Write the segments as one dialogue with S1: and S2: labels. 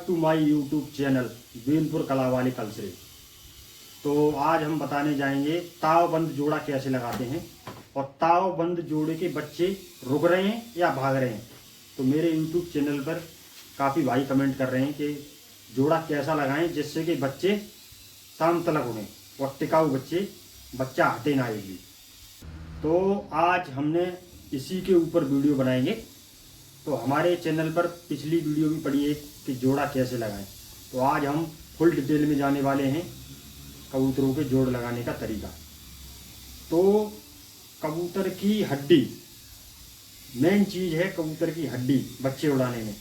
S1: Back to my YouTube channel बीनपुर कलावाली कलसरे। तो आज हम बताने जाएंगे तावबंद जोड़ा कैसे लगाते हैं और तावबंद जोड़े के बच्चे रुक रहे हैं या भाग रहे हैं। तो मेरे यूट्यूब चैनल पर काफ़ी भाई कमेंट कर रहे हैं कि जोड़ा कैसा लगाएं जिससे कि बच्चे शाम तलक उड़ें और टिकाऊ बच्चा हटे ना आएगी। तो आज हमने इसी के ऊपर वीडियो बनाएंगे। तो हमारे चैनल पर पिछली वीडियो भी पड़ी है कि जोड़ा कैसे लगाएं। तो आज हम फुल डिटेल में जाने वाले हैं कबूतरों के जोड़ लगाने का तरीका। तो कबूतर की हड्डी मेन चीज़ है। कबूतर की हड्डी बच्चे उड़ाने में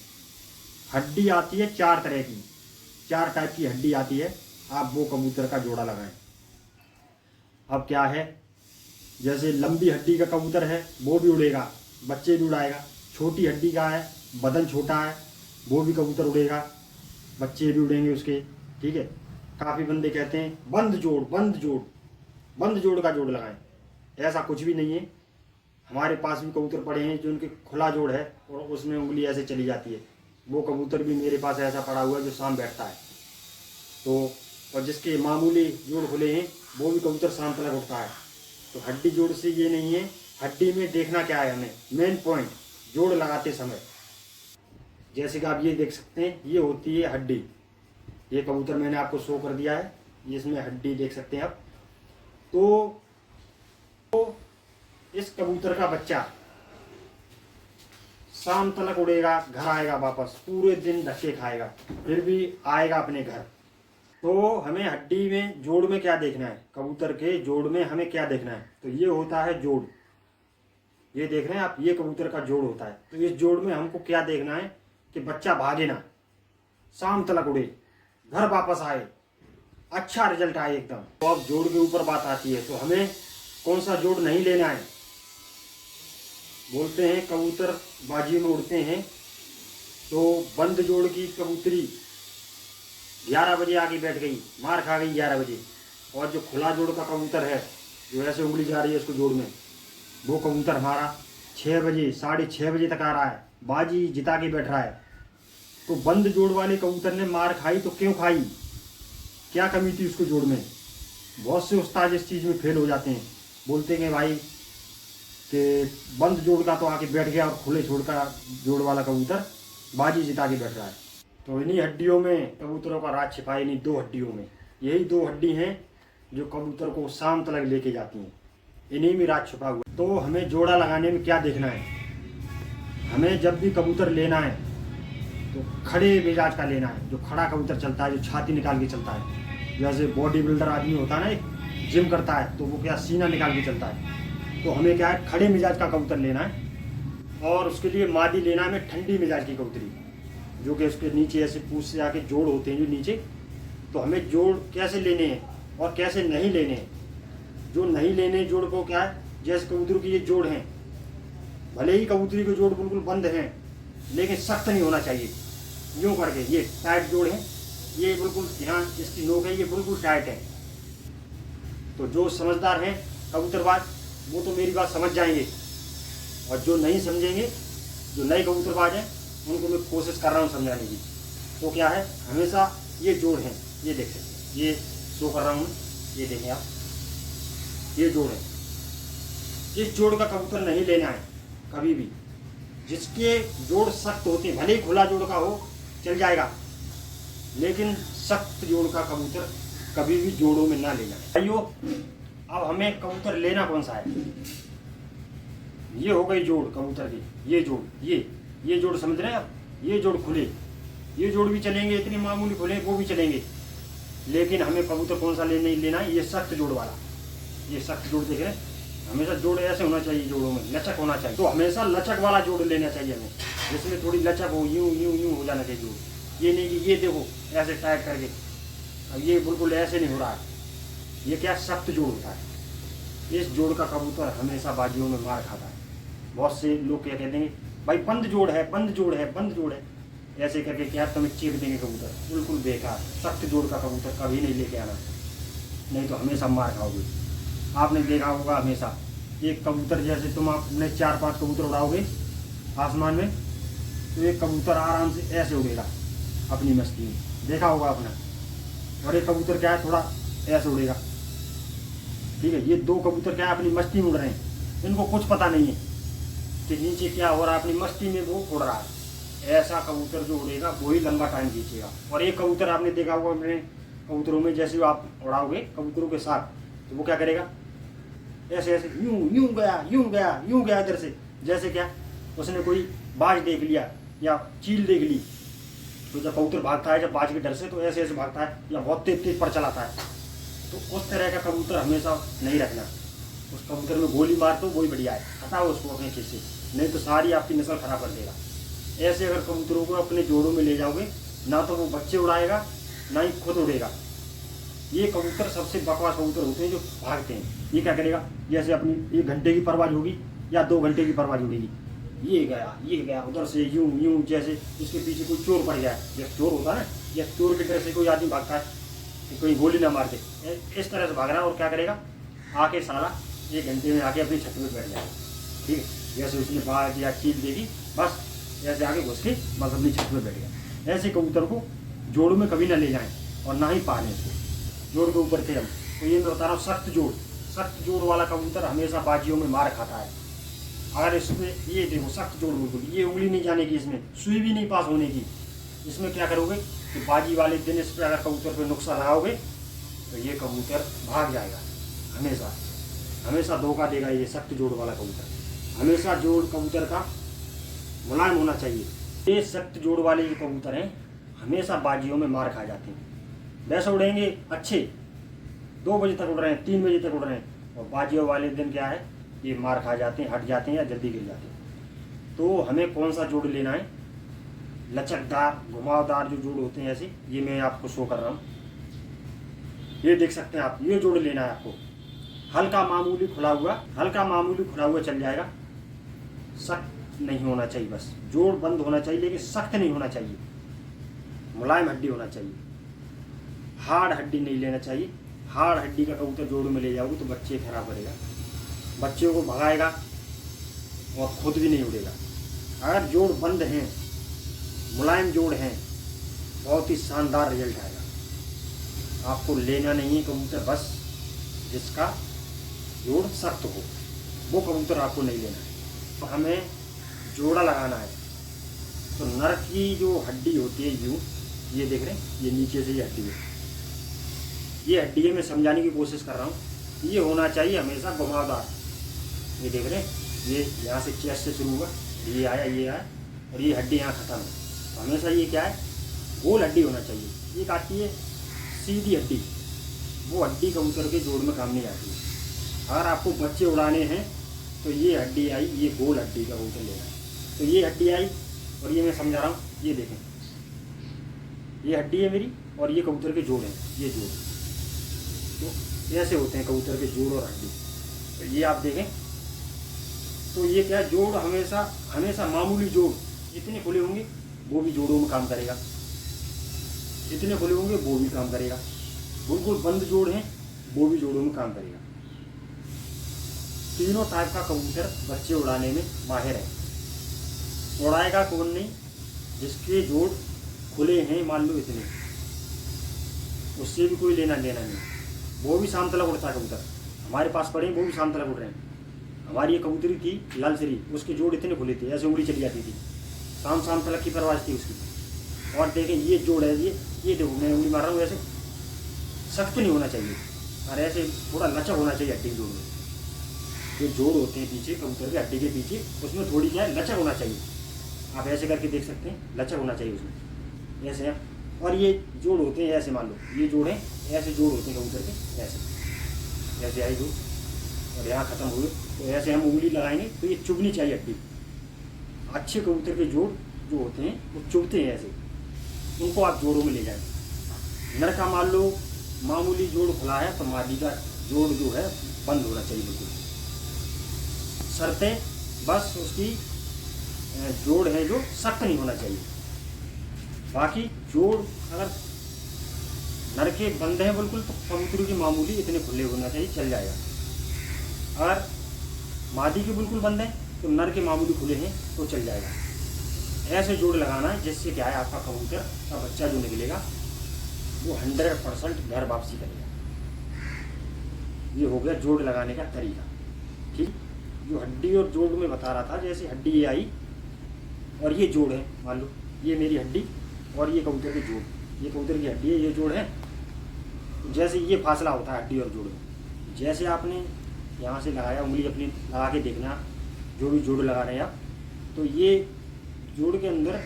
S1: हड्डी आती है चार तरह की, 4 टाइप की हड्डी आती है। आप वो कबूतर का जोड़ा लगाएं। अब क्या है, जैसे लंबी हड्डी का कबूतर है वो भी उड़ेगा, बच्चे भी उड़ाएगा। छोटी हड्डी का है, बदन छोटा है, वो भी कबूतर उड़ेगा, बच्चे भी उड़ेंगे उसके। ठीक है। काफ़ी बंदे कहते हैं बंद जोड़ का जोड़ लगाएं। ऐसा कुछ भी नहीं है। हमारे पास भी कबूतर पड़े हैं जो उनके खुला जोड़ है और उसमें उंगली ऐसे चली जाती है। वो कबूतर भी मेरे पास ऐसा पड़ा हुआ है जो शाम बैठता है। तो और जिसके मामूली जोड़ खुले हैं वो भी कबूतर शाम तक उठता है। तो हड्डी जोड़ से ये नहीं है। हड्डी में देखना क्या है हमें, मेन पॉइंट जोड़ लगाते समय। जैसे कि आप ये देख सकते हैं, ये होती है हड्डी। ये कबूतर मैंने आपको शो कर दिया है, ये इसमें हड्डी देख सकते हैं आप। तो इस कबूतर का बच्चा शाम तक उड़ेगा, घर आएगा वापस, पूरे दिन धक्के खाएगा, फिर भी आएगा अपने घर। तो हमें हड्डी में जोड़ में क्या देखना है, कबूतर के जोड़ में हमें क्या देखना है। तो ये होता है जोड़, ये देख रहे हैं आप, ये कबूतर का जोड़ होता है। तो इस जोड़ में हमको क्या देखना है कि बच्चा भागे ना, शाम तक उड़े, घर वापस आए, अच्छा रिजल्ट आए एकदम। तो अब जोड़ के ऊपर बात आती है। तो हमें कौन सा जोड़ नहीं लेना है। बोलते हैं कबूतर बाजी में उड़ते हैं। तो बंद जोड़ की कबूतरी 11 बजे आके बैठ गई, मार खा गई 11 बजे। और जो खुला जोड़ का कबूतर है जो ऐसे उंगली जा रही है उसको जोड़ में, वो कबूतर हमारा 6 बजे 6:30 बजे तक आ रहा है, बाजी जिता के बैठ रहा है। तो बंद जोड़ वाले कबूतर ने मार खाई तो क्यों खाई, क्या कमी थी उसको जोड़ में। बहुत से उस्ताद इस चीज़ में फेल हो जाते हैं। बोलते हैं भाई कि बंद जोड़ का तो आके बैठ गया और खुले छोड़ का जोड़ वाला कबूतर बाजी जिता के बैठ रहा है। तो इन्हीं हड्डियों में कबूतरों का राज छिपा है, इन्हीं 2 हड्डियों में। यही 2 हड्डी हैं जो कबूतर को शाम तक लेके जाती हैं, इन्हीं में राज छुपा हुआ। तो हमें जोड़ा लगाने में क्या देखना है, हमें जब भी कबूतर लेना है तो खड़े मिजाज का लेना है। जो खड़ा कबूतर चलता है, जो छाती निकाल के चलता है। जैसे बॉडी बिल्डर आदमी होता है ना, एक जिम करता है तो वो क्या सीना निकाल के चलता है। तो हमें क्या है, खड़े मिजाज का कबूतर लेना है। और उसके लिए मादी लेना है हमें ठंडी मिजाज की कबूतरी, जो कि उसके नीचे ऐसे पूंछ से आके जोड़ होते हैं जो नीचे। तो हमें जोड़ कैसे लेने हैं और कैसे नहीं लेने हैं। जो नहीं लेने जोड़ को क्या है, जैसे कबूतर की ये जोड़ हैं, भले ही कबूतरी के जोड़ बिल्कुल बंद हैं लेकिन सख्त नहीं होना चाहिए। यूँ करके ये टाइट जोड़ है, ये बिल्कुल यहाँ इसकी नोक है, ये बिल्कुल टाइट है। तो जो समझदार हैं कबूतरबाज वो तो मेरी बात समझ जाएंगे, और जो नहीं समझेंगे, जो नए कबूतरबाज हैं, उनको मैं कोशिश कर रहा हूँ समझाने की। तो क्या है, हमेशा ये जोड़ हैं, ये देख सकते हैं, ये शो कर रहा हूँ, ये देखें आप, ये जोड़ है। इस जोड़ का कबूतर नहीं लेना है कभी भी। जिसके जोड़ सख्त होते हैं, भले ही खुला जोड़ का हो चल जाएगा, लेकिन सख्त जोड़ का कबूतर कभी भी जोड़ों में ना लेना है। भाइयों, अब हमें कबूतर लेना कौन सा है। ये हो गई जोड़ कबूतर की, ये जोड़, ये जोड़ समझ रहे हैं आप। ये जोड़ खुले, ये जोड़ भी चलेंगे, इतने मामूली खुले वो भी चलेंगे, लेकिन हमें कबूतर कौन सा लेना है, ये सख्त जोड़ वाला। ये सख्त जोड़ देख रहे हैं, हमेशा जोड़ ऐसे होना चाहिए, जोड़ों में लचक होना चाहिए। तो हमेशा लचक वाला जोड़ लेना चाहिए हमें, जिसमें थोड़ी लचक हो, यूं हो जाना चाहिए जोड़। ये नहीं कि ये देखो ऐसे टाइट करके, अब ये बिल्कुल ऐसे नहीं हो रहा है। ये क्या सख्त जोड़ होता है। इस जोड़ का कबूतर हमेशा बाजियों में मार खाता है। बहुत से लोग क्या कहते हैं, भाई बंद जोड़ है, ऐसे करके क्या तुम्हें चीर देंगे कबूतर। बिल्कुल बेकार, सख्त जोड़ का कबूतर कभी नहीं लेके आना, नहीं तो हमेशा मार खाओगे। आपने देखा होगा हमेशा एक कबूतर, जैसे तुम आपने 4-5 कबूतर उड़ाओगे आसमान में, तो एक कबूतर आराम से ऐसे उड़ेगा, अपनी मस्ती में, देखा होगा आपने। और ये कबूतर क्या है, थोड़ा ऐसे उड़ेगा, ठीक है। ये दो कबूतर क्या है, अपनी मस्ती में उड़ रहे हैं, इनको कुछ पता नहीं है कि नीचे क्या हो रहा है, अपनी मस्ती में वो उड़ रहा है। ऐसा कबूतर जो उड़ेगा वही लंबा टाइम खींचेगा। और एक कबूतर आपने देखा होगा अपने कबूतरों में, जैसे आप उड़ाओगे कबूतरों के साथ, तो वो क्या करेगा, ऐसे ऐसे यूं यूं गया यूं गया यूं गया इधर से, जैसे क्या उसने कोई बाज देख लिया या चील देख ली। तो जब कबूतर भागता है, जब बाज के डर से, तो ऐसे ऐसे भागता है या बहुत तेज तेज पर चलाता है। तो उस तरह का कबूतर हमेशा नहीं रखना। उस कबूतर में गोली मार तो वही बढ़िया है, हटाओ उसको अपने खेत से, नहीं तो सारी आपकी नस्ल खराब कर देगा। ऐसे अगर कबूतरों को अपने जोड़ों में ले जाओगे, ना तो वो बच्चे उड़ाएगा ना ही खुद उड़ेगा। ये कबूतर सबसे बकवास कबूतर होते हैं जो भागते हैं। ये क्या करेगा, जैसे अपनी 1 घंटे की परवाज होगी या 2 घंटे की परवाज उड़ेगी, ये गया उधर से यूं यूं, जैसे इसके पीछे कोई चोर पड़ जाए, जैसे चोर होता है ना, या चोर की तरह से कोई आदमी भागता है कि कोई गोली ना मार दे, इस तरह से भाग रहा है। और क्या करेगा, आके साला 1 घंटे में आके अपनी छत पर बैठ जाएगा, ठीक है। जैसे उसने बाज या चील देखी, बस ऐसे आगे घुस के बस अपनी छत पर बैठ गया। ऐसे कबूतर को जोड़ में कभी ना ले जाएं और ना ही पालें इसको जोड़ के ऊपर थे हम। तो ये मैं बता रहा हूँ, सख्त जोड़ वाला कबूतर हमेशा बाजियों में मार खाता है। अगर इसमें ये देखो सख्त जोड़, बिल्कुल ये उंगली नहीं जाने की, इसमें सुई भी नहीं पास होने की, इसमें क्या करोगे कि बाजी वाले दिन इस पर अगर कबूतर पे नुक्सा लगाओगे तो ये कबूतर भाग जाएगा। हमेशा धोखा देगा ये सख्त जोड़ वाला कबूतर। हमेशा जोड़ कबूतर का मुलायम होना चाहिए। ये सख्त जोड़ वाले जो कबूतर हैं हमेशा बाजियों में मार खा जाते हैं। वैसे उड़ेंगे अच्छे, 2 बजे तक उड़ रहे हैं, 3 बजे तक उड़ रहे हैं, और बाजियों वाले दिन क्या है, ये मार खा जाते हैं, हट जाते हैं या जल्दी गिर जाते हैं। तो हमें कौन सा जोड़ लेना है, लचकदार घुमावदार जो जोड़ होते हैं ऐसे, ये मैं आपको शो कर रहा हूँ, ये देख सकते हैं आप, ये जोड़ लेना है आपको। हल्का मामूली खुला हुआ चल जाएगा, सख्त नहीं होना चाहिए, बस जोड़ बंद होना चाहिए, लेकिन सख्त नहीं होना चाहिए, मुलायम हड्डी होना चाहिए, हार्ड हड्डी नहीं लेना चाहिए। हार्ड हड्डी का कबूतर जोड़ में ले जाओगे तो बच्चे खराब करेगा, बच्चों को भगाएगा और खुद भी नहीं उड़ेगा। अगर जोड़ बंद हैं, मुलायम जोड़ हैं, बहुत ही शानदार रिजल्ट आएगा। आपको लेना नहीं है कबूतर, बस जिसका जोड़ सख्त हो वो कबूतर आपको नहीं लेना है। तो हमें जोड़ा लगाना है। तो नर की जो हड्डी होती है यूँ, ये देख रहे हैं, ये नीचे से ये हड्डी है, ये हड्डी है, मैं समझाने की कोशिश कर रहा हूँ। ये होना चाहिए हमेशा घुमावदार। ये देख रहे हैं, ये यहाँ से चेस्ट से शुरू हुआ, ये आया और ये हड्डी यहाँ ख़त्म है। तो हमेशा ये क्या है, गोल हड्डी होना चाहिए। एक आती है सीधी हड्डी, वो हड्डी कबूतर के जोड़ में काम नहीं आती है। अगर आपको बच्चे उड़ाने हैं तो ये हड्डी आई, ये गोल हड्डी का कबूतर लेना है। तो ये हड्डी आई और ये मैं समझा रहा हूँ, ये देखें, ये हड्डी है मेरी और ये कबूतर के जोड़ हैं, ये जोड़। तो ऐसे होते हैं कबूतर के जोड़ और हड्डी। तो ये आप देखें, तो ये क्या, जोड़ हमेशा मामूली जोड़, जितने खुले होंगे वो भी जोड़ों में काम करेगा, जितने खुले होंगे वो भी काम करेगा। बिल्कुल बंद जोड़ हैं वो भी जोड़ों में काम करेगा। तीनों टाइप का कबूतर बच्चे उड़ाने में माहिर है। उड़ाएगा कौन नहीं, जिसके जोड़ खुले हैं मान लो इतने, उससे भी कोई लेना देना नहीं, वो भी शाम तलक उड़ता है कबूतर। हमारे पास पड़े वो भी शाम तलक उड़ रहे हैं। हमारी एक कबूतरी थी लाल सरी, उसके जोड़ इतने खुले थे, ऐसे उड़ी चली जाती थी, शाम तलक की परवाज थी उसकी। और देखें ये जोड़ है, ये देखो मैं उंगली मार रहा हूँ, ऐसे सख्त नहीं होना चाहिए और ऐसे थोड़ा लचक होना चाहिए हड्डी जोड़ में। जो जोड़ होते हैं पीछे कबूतर के हड्डी के पीछे, उसमें थोड़ी क्या है, लचक होना चाहिए। आप ऐसे करके देख सकते हैं, लचक होना चाहिए उसमें, ऐसे है। और ये जोड़ होते हैं ऐसे, मान लो ये जोड़ है, ऐसे जोड़ होते हैं कबूतर के, ऐसे आई जोड़ और यहाँ ख़त्म हुए, तो ऐसे हम उंगली लगाएंगे तो ये चुभनी चाहिए हड्डी। अच्छे कबूतर के जोड़ जो होते हैं वो चुभते हैं ऐसे, उनको आप जोड़ों में ले जाएं। नर का मान लो मामूली जोड़ खुला है तो मादी का जोड़ जो है बंद होना चाहिए बिल्कुल। शर्तें बस उसकी जोड़ है जो सख्त नहीं होना चाहिए। बाकी जोड़ अगर नर के बंद हैं बिल्कुल तो कबूतरों की मामूली इतने खुले होना चाहिए, चल जाएगा। अगर मादी के बिल्कुल बंद हैं तो नर के मामूली खुले हैं तो चल जाएगा। ऐसे जोड़ लगाना है जिससे क्या है, आपका कबूतर का बच्चा जो निकलेगा वो 100% घर वापसी करेगा। ये हो गया जोड़ लगाने का तरीका। ठीक, जो हड्डी और जोड़ में बता रहा था, जैसे हड्डी ये आई और ये जोड़ है, मान लो ये मेरी हड्डी और ये कबूतर की जोड़, ये कबूतर की हड्डी है, ये जोड़ है। जैसे ये फासला होता है हड्डी और जोड़ में, जैसे आपने यहाँ से लगाया, उंगली अपनी लगा के देखना, जो भी जोड़ लगा रहे हैं आप, तो ये जोड़ के अंदर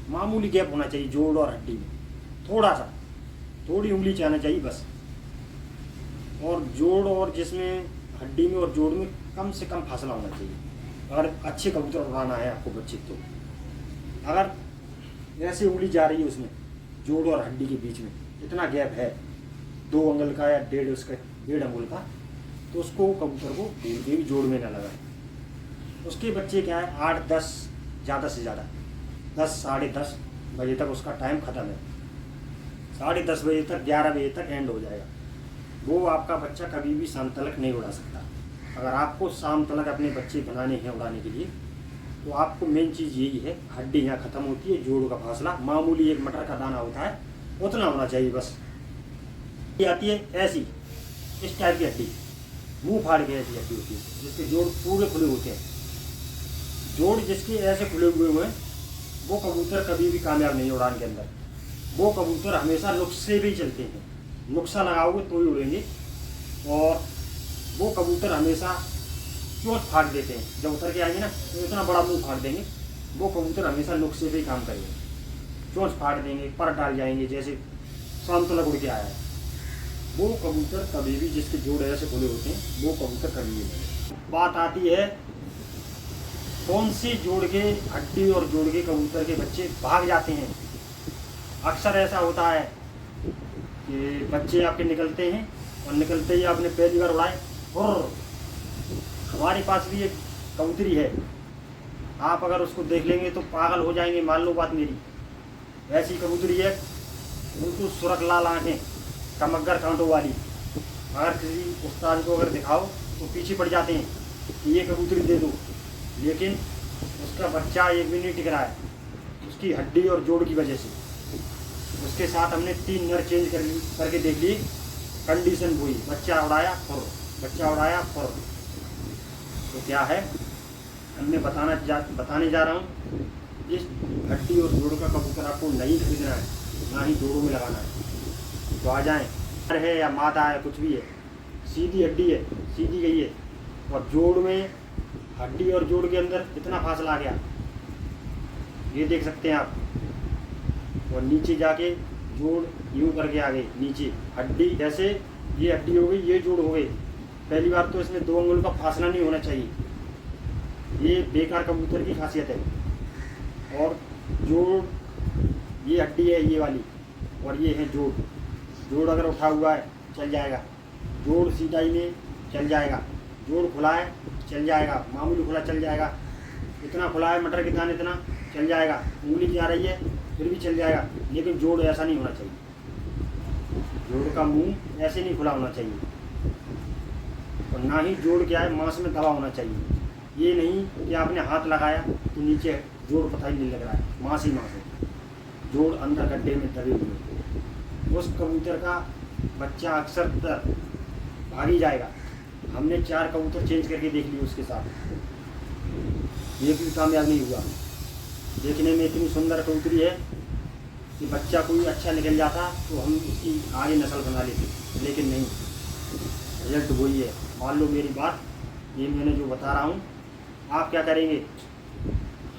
S1: मामूली गैप होना चाहिए जोड़ और हड्डी में, थोड़ा सा, थोड़ी उंगली जाना चाहिए बस। और जोड़ और जिसमें हड्डी में और जोड़ में कम से कम फासला होना चाहिए अगर अच्छे कबूतर उड़ाना है आपको बच्चे। तो अगर ऐसे उंगली जा रही है उसमें जोड़ और हड्डी के बीच में इतना गैप है 2 अंगुल का या 1.5 अंगुल का, तो उसको कबूतर को भूल के भी जोड़ में ना लगाए। उसके बच्चे क्या है 8-10, ज़्यादा से ज़्यादा 10, साढ़े 10 बजे तक उसका टाइम ख़त्म है। 10:30 बजे तक, 11 बजे तक एंड हो जाएगा। वो आपका बच्चा कभी भी शाम तक नहीं उड़ा सकता। अगर आपको शाम तक अपने बच्चे बनाने हैं उड़ाने के लिए, तो आपको मेन चीज़ यही है, हड्डी यहाँ ख़त्म होती है, जोड़ का फासला मामूली एक मटर का दाना होता है उतना होना चाहिए बस। ये आती है ऐसी, इस टाइप की हड्डी, मुंह फाड़ के ऐसी हड्डी होती है जिसके जोड़ पूरे खुले होते हैं। जोड़ जिसके ऐसे खुले हुए हैं वो कबूतर कभी भी कामयाब नहीं उड़ान के अंदर। वो कबूतर हमेशा नुक्से भी चलते हैं, नुक्सा लगाओगे तो ही उड़ेंगे। और वो कबूतर हमेशा चोंच फाड़ देते हैं, जब उतर के आएंगे ना तो इतना बड़ा मुंह फाड़ देंगे। वो कबूतर हमेशा नुक्से पे ही काम करेंगे, चोंच फाड़ देंगे, पर डाल जाएंगे, जैसे शाम तक उड़ के आया है। वो कबूतर कभी भी, जिसके जोड़ ऐसे खुले होते हैं, वो कबूतर कभी भी नहीं। बात आती है कौन सी जोड़ के, हड्डी और जोड़ के कबूतर के बच्चे भाग जाते हैं। अक्सर ऐसा होता है कि बच्चे आपके निकलते हैं और निकलते ही आपने पहली बार उड़ाए, और हमारे पास भी एक कबूतरी है, आप अगर उसको देख लेंगे तो पागल हो जाएंगे, मान लो बात मेरी। ऐसी कबूतरी है, बिल्कुल सुरख लाल आँखें, कमग्गर कांटों वाली। अगर किसी उस्ताद को अगर दिखाओ तो पीछे पड़ जाते हैं कि ये कबूतरी दे दो, लेकिन उसका बच्चा एक भी नहीं टिक रहा है उसकी हड्डी और जोड़ की वजह से। उसके साथ हमने 3 नर चेंज करके देख लिए, कंडीशन हुई, बच्चा उड़ाया फुर, बच्चा उड़ाया फुर। तो क्या है, हमने बताने जा रहा हूँ, इस हड्डी और जोड़ का कबूतर आपको नहीं खरीदना है, ना ही जोड़ों में लगाना है। तो आ जाएँ, है या मादा है, कुछ भी है, सीधी हड्डी है, सीधी गई है, और जोड़ में, हड्डी और जोड़ के अंदर इतना फासला आ गया, ये देख सकते हैं आप। और नीचे जाके जोड़ यूँ करके आ गई नीचे, हड्डी जैसे ये हड्डी हो गई, ये जोड़ हो गई। पहली बार तो इसमें 2 अंगुल का फासला नहीं होना चाहिए, ये बेकार कबूतर की खासियत है। और जोड़, ये हड्डी है ये वाली, और ये है जोड़। जोड़ अगर उठा हुआ है चल जाएगा, जोड़ सीधाई में चल जाएगा, जोड़ खुला है चल जाएगा, मामूली खुला चल जाएगा, इतना खुला है मटर के दाने इतना चल जाएगा, उंगली जा रही है फिर भी चल जाएगा। लेकिन जोड़ ऐसा नहीं होना चाहिए, जोड़ का मुंह ऐसे नहीं खुला होना चाहिए, और ना ही जोड़ क्या है मांस में दबा होना चाहिए। ये नहीं कि आपने हाथ लगाया तो नीचे जोड़ पता ही नहीं लग रहा है, मांस ही मांस है, जोड़ अंदर गड्ढे में दबे हुए। उस कबूतर का बच्चा अक्सर भागी जाएगा। हमने 4 कबूतर चेंज करके देख लिए उसके साथ, एक भी कामयाब नहीं हुआ। देखने में इतनी सुंदर कबूतरी है कि बच्चा कोई अच्छा निकल जाता तो हम उसकी आगे नस्ल बना लेते, लेकिन नहीं, रिजल्ट वही है। मान लो मेरी बात, ये मैंने जो बता रहा हूँ, आप क्या करेंगे,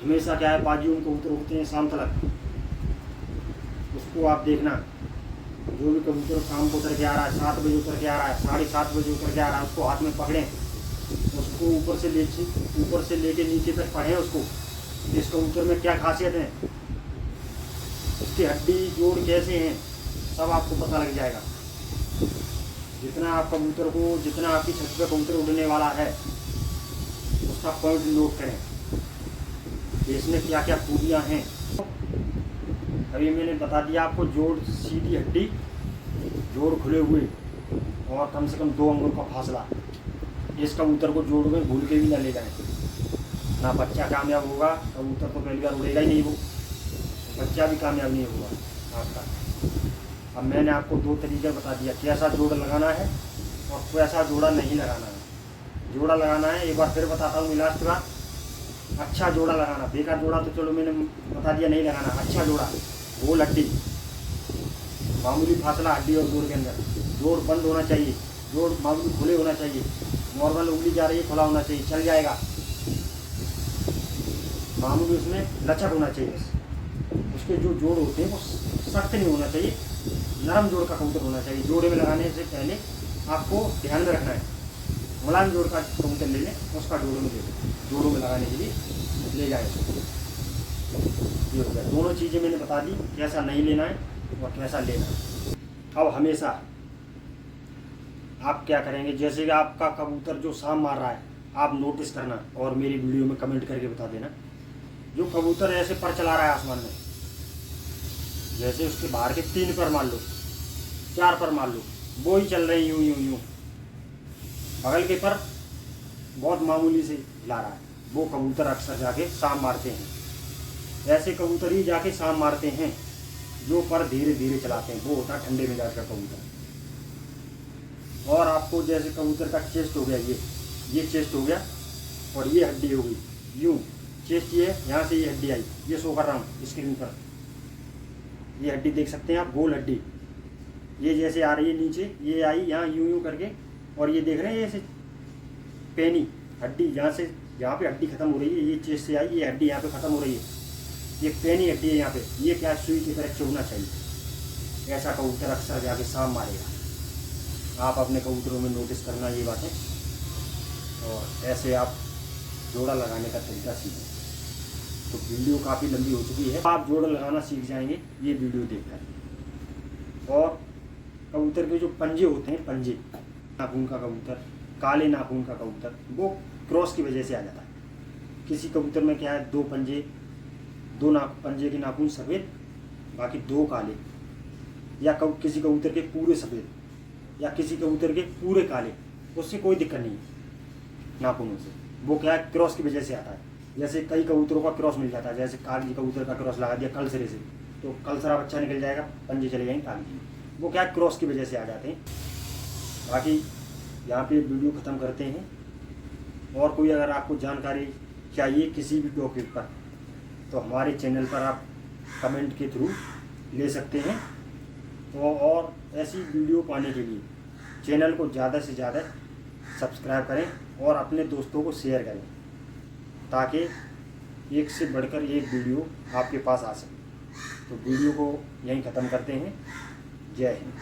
S1: हमेशा क्या है, बाजू में कबूतर उठते हैं शाम तक, उसको आप देखना, जो भी कबूतर शाम को उतर के आ रहा है, 7 बजे उतर के आ रहा है, 7:30 बजे उतर के आ रहा है, उसको हाथ में पकड़ें, उसको ऊपर से लेके नीचे तक पढ़ें उसको, इस कबूतर में क्या खासियत है, उसकी हड्डी जोड़ कैसे हैं, सब आपको पता लग जाएगा। जितना आप कबूतर को, जितना आपकी छत पे कबूतर उड़ने वाला है उसका पॉइंट नोट करें, इसमें क्या क्या खूबियाँ हैं। अभी मैंने बता दिया आपको, जोड़ सीधी हड्डी, जोड़ खुले हुए, और कम से कम 2 अंगुल का फासला। इस कबूतर को जोड़ में भूल के भी ना ले जाएं। ना बच्चा कामयाब होगा, कबूतर तो पहली बार उड़ेगा ही नहीं, वो बच्चा भी कामयाब नहीं होगा आपका। अब मैंने आपको 2 तरीके बता दिया कैसा जोड़ा लगाना है और कैसा जोड़ा नहीं लगाना है। जोड़ा लगाना है एक बार फिर बताता हूँ लास्ट बार, अच्छा जोड़ा लगाना, बेकार जोड़ा तो चलो मैंने बता दिया नहीं लगाना। अच्छा जोड़ा, गोल हड्डी, मामूली फासला हड्डी और जोड़ के अंदर, जोड़ बंद होना चाहिए, जोड़ मामूली खुले होना चाहिए, नॉर्मल उंगली जा रही है खुला होना चाहिए, चल जाएगा, मामूली उसमें लचक होना चाहिए बस। उसके जो जोड़ होते हैं वो सख्त नहीं होना चाहिए, नरम जोड़ का कबूतर होना चाहिए। जोड़े में लगाने से पहले आपको ध्यान में रखना है, मुलायम जोड़ का कबूतर ले लें, उसका जोड़ों में ले लें, जोड़ों में लगाने के लिए ले जाए। ये हो गया, दोनों चीज़ें मैंने बता दी कैसा नहीं लेना है और कैसा लेना है। अब हमेशा आप क्या करेंगे, जैसे कि आपका कबूतर जो शाम मार रहा है आप नोटिस करना और मेरी वीडियो में कमेंट करके बता देना। जो कबूतर ऐसे पर चला रहा है आसमान में, जैसे उसके बाहर के 3 पर मान लो, 4 पर मान लो, वो ही चल रहे हैं यूं यूं यूं, बगल के पर बहुत मामूली से हिला रहा है, वो कबूतर अक्सर जाके शाम मारते हैं। ऐसे कबूतर ही जाके शाम मारते हैं जो पर धीरे धीरे चलाते हैं, वो होता है ठंडे मिजाज का कबूतर। और आपको जैसे कबूतर का चेस्ट हो गया, ये चेस्ट हो गया और ये हड्डी हो गई, यूं चेस्ट ये यहाँ से ये हड्डी आई, ये शो कर रहा हूँ स्क्रीन पर, ये हड्डी देख सकते हैं आप, गोल हड्डी, ये जैसे आ रही है नीचे, ये आई यहाँ यूं यूं करके, और ये देख रहे हैं ऐसे पेनी हड्डी, जहाँ पे हड्डी खत्म हो रही है, ये चेस्ट से आई, ये हड्डी यहाँ पे खत्म हो रही है, ये पेनी हड्डी है यहाँ पे, ये क्या सुई की तरह चुभना चाहिए। ऐसा कबूतर अक्सर जाके शाम मारेगा। आप अपने कबूतरों में नोटिस करना ये बातें, और ऐसे आप जोड़ा लगाने का तरीका सीखें। तो वीडियो काफ़ी लंबी हो चुकी है, आप जोड़ा लगाना सीख जाएंगे ये वीडियो देखकर। और कबूतर के जो पंजे होते हैं, पंजे नाखून का कबूतर, काले नाखून का कबूतर, वो क्रॉस की वजह से आ जाता है। किसी कबूतर में क्या है, 2 पंजे, 2 पंजे के नाखून सफ़ेद, बाकी 2 काले, या किसी कबूतर के पूरे सफ़ेद, या किसी कबूतर के पूरे काले, उससे कोई दिक्कत नहीं है नाखूनों से। वो क्या है, क्रॉस की वजह से आता है। जैसे कई कबूतरों का क्रॉस मिल जाता है, जैसे कागजी कबूतर का क्रॉस लगा दिया कलसरे से, तो कलसरा बच्चा निकल जाएगा, पंजे चले जाएंगे कागजी, वो क्या है क्रॉस की वजह से आ जाते हैं। बाकी यहाँ पे वीडियो ख़त्म करते हैं। और कोई अगर आपको जानकारी चाहिए किसी भी टॉपिक पर, तो हमारे चैनल पर आप कमेंट के थ्रू ले सकते हैं। तो और ऐसी वीडियो पाने के लिए चैनल को ज़्यादा से ज़्यादा सब्सक्राइब करें और अपने दोस्तों को शेयर करें, ताकि एक से बढ़कर एक वीडियो आपके पास आ सके। तो वीडियो को यहीं ख़त्म करते हैं। जय हिंद।